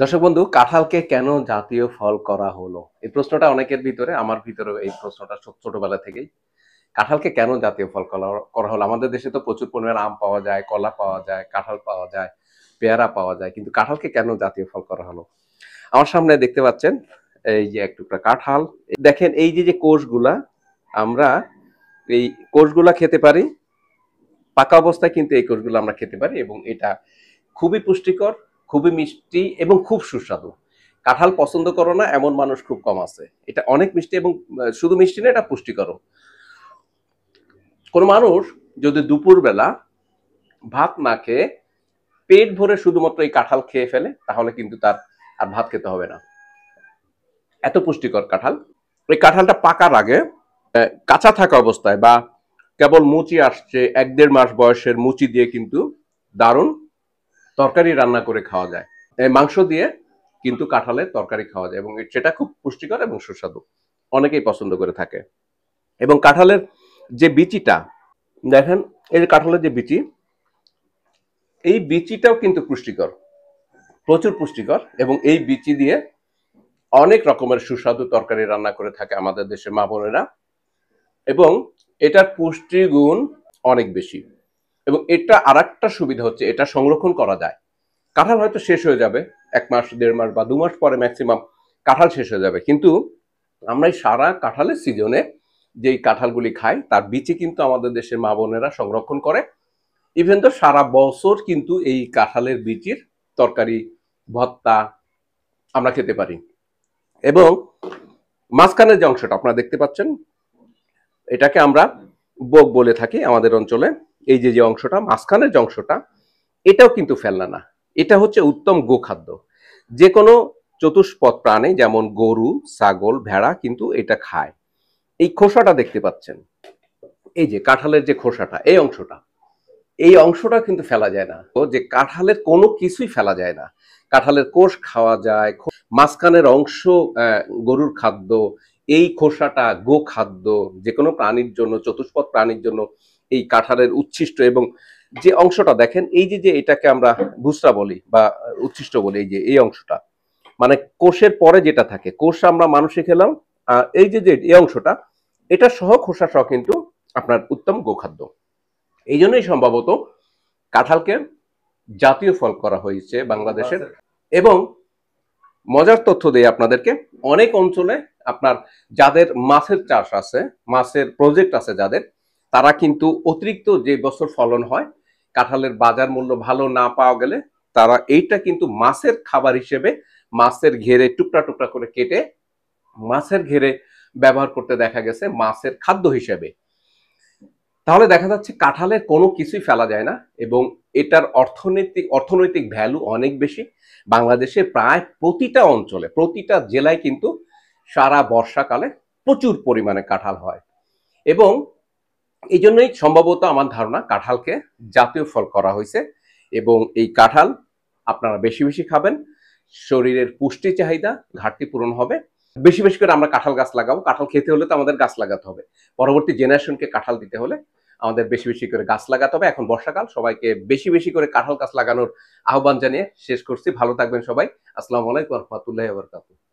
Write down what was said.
দর্শক বন্ধু, কাঁঠালকে কেন জাতীয় ফল করা হলো? এই প্রশ্নটা অনেকের ভিতরে, আমার ভিতরেও এই প্রশ্নটা ছোটবেলা থেকেই। কাঁঠালকে কেন জাতীয় ফল করা হলো? আমাদের দেশে তো প্রচুর পরিমাণে আম পাওয়া যায়, কলা পাওয়া যায়, কাঁঠাল পাওয়া যায়, পেয়ারা পাওয়া যায়। কিন্তু কাঁঠালকে কেন জাতীয় ফল করা হলো? আমার সামনে দেখতে পাচ্ছেন এই যে এক টুকরা কাঁঠাল। দেখেন এই যে কোষগুলা, আমরা এই কোষগুলা খেতে পারি। পাকা অবস্থায় কিন্তু এই কোষগুলো আমরা খেতে পারি এবং এটা খুবই পুষ্টিকর, খুবই মিষ্টি এবং খুব সুস্বাদু। কাঁঠাল পছন্দ করো না এমন মানুষ খুব কম আছে। এটা অনেক মিষ্টি এবং শুধু মিষ্টি না, এটা পুষ্টিকরও। কোনো মানুষ যদি দুপুরবেলা ভাত না খেয়ে পেট ভরে শুধুমাত্র এই কাঁঠাল খেয়ে ফেলে, তাহলে কিন্তু তার আর ভাত খেতে হবে না। এত পুষ্টিকর কাঁঠাল। এই কাঁঠালটা পাকার আগে কাঁচা থাকা অবস্থায় বা কেবল মুচি আসছে ১-১.৫ মাস বয়সের মুচি দিয়ে কিন্তু দারুণ তরকারি রান্না করে খাওয়া যায়। মাংস দিয়ে কিন্তু কাঁঠালের তরকারি খাওয়া যায় এবং সেটা খুব পুষ্টিকর এবং সুস্বাদু। অনেকেই পছন্দ করে থাকে। এবং কাঁঠালের যে বিচিটা, দেখেন এই যে কাঁঠালের যে বিচি, এই বিচিটাও কিন্তু পুষ্টিকর, প্রচুর পুষ্টিকর। এবং এই বিচি দিয়ে অনেক রকমের সুস্বাদু তরকারি রান্না করে থাকে আমাদের দেশের মা বোনেরা। এবং এটার পুষ্টিগুণ অনেক বেশি। এবং এটা আরেকটা সুবিধা হচ্ছে, এটা সংরক্ষণ করা যায়। কাঁঠাল হয়তো শেষ হয়ে যাবে ১ মাস, ১.৫ মাস বা ২ মাস পরে ম্যাক্সিমাম কাঁঠাল শেষ হয়ে যাবে। কিন্তু আমরা এই সারা কাঁঠালের সিজনে যেই কাঁঠালগুলি খাই, তার বিচি কিন্তু আমাদের দেশের মা বোনেরা সংরক্ষণ করে। ইভেন তো সারা বছর কিন্তু এই কাঁঠালের বিচির তরকারি, ভর্তা আমরা খেতে পারি। এবং মাঝখানের যে অংশটা আপনারা দেখতে পাচ্ছেন, এটাকে আমরা বোক বলে থাকি আমাদের অঞ্চলে। এই যে অংশটা, মাঝখানের যে অংশটা, এটাও কিন্তু ফেলনা না। এটা হচ্ছে উত্তম গোখাদ্য। যে কোনো চতুষ্পদ প্রাণী যেমন গরু, ছাগল, ভেড়া কিন্তু এটা খায়। এই খোসাটা দেখতে পাচ্ছেন, এই যে কাঁঠালের যে খোসাটা, এই অংশটা কিন্তু ফেলা যায় না। তো যে কাঁঠালের কোনো কিছুই ফেলা যায় না। কাঁঠালের কোষ খাওয়া যায়, মাঝখানের অংশ গরুর খাদ্য, এই খোসাটা গোখাদ্য। যে কোনো প্রাণীর জন্য, চতুষ্পদ প্রাণীর জন্য এই কাঁঠালের উচ্ছিষ্ট। এবং যে অংশটা দেখেন, এই যে এটাকে আমরা ভুসরা বলি বা উচ্ছিষ্ট বলি, এই অংশটা মানে কোষের পরে যেটা থাকে, কোষ আমরা মানুষে খেলাম, এই যে এই অংশটা, এটা সহ খোসা সহ কিন্তু আপনার উত্তম গোখাদ্য। এই জন্যই সম্ভবত কাঁঠালকে জাতীয় ফল করা হয়েছে বাংলাদেশের। এবং মজার তথ্য দেই আপনাদেরকে, অনেক অঞ্চলে আপনার যাদের মাছের চাষ আছে, মাছের প্রজেক্ট আছে যাদের, তারা কিন্তু অতিরিক্ত যে বছর ফলন হয়, কাঁঠালের বাজার মূল্য ভালো না পাওয়া গেলে, তারা এইটা কিন্তু মাছের খাবার হিসেবে মাছের ঘেরে টুকরা টুকরা করে কেটে মাছের ঘেরে ব্যবহার করতে দেখা গেছে, মাছের খাদ্য হিসেবে। তাহলে দেখা যাচ্ছে কাঁঠালের কোনো কিছুই ফেলা যায় না এবং এটার অর্থনৈতিক ভ্যালু অনেক বেশি। বাংলাদেশের প্রায় প্রতিটা অঞ্চলে, প্রতিটা জেলায় কিন্তু সারা বর্ষাকালে প্রচুর পরিমাণে কাঁঠাল হয়। এবং এই জন্যই সম্ভবত আমার ধারণা কাঁঠালকে জাতীয় ফল করা হয়েছে। এবং এই কাঁঠাল আপনারা বেশি বেশি খাবেন, শরীরের পুষ্টি চাহিদা ঘাটতি পূরণ হবে। বেশি বেশি করে আমরা কাঁঠাল গাছ লাগাবো। কাঁঠাল খেতে হলে তো আমাদের গাছ লাগাতে হবে। পরবর্তী জেনারেশনকে কাঁঠাল দিতে হলে আমাদের বেশি বেশি করে গাছ লাগাতে হবে। এখন বর্ষাকাল, সবাইকে বেশি বেশি করে কাঁঠাল গাছ লাগানোর আহ্বান জানিয়ে শেষ করছি। ভালো থাকবেন সবাই। আসসালামু আলাইকুম ওয়া রাহমাতুল্লাহি ওয়া বারাকাতুহু।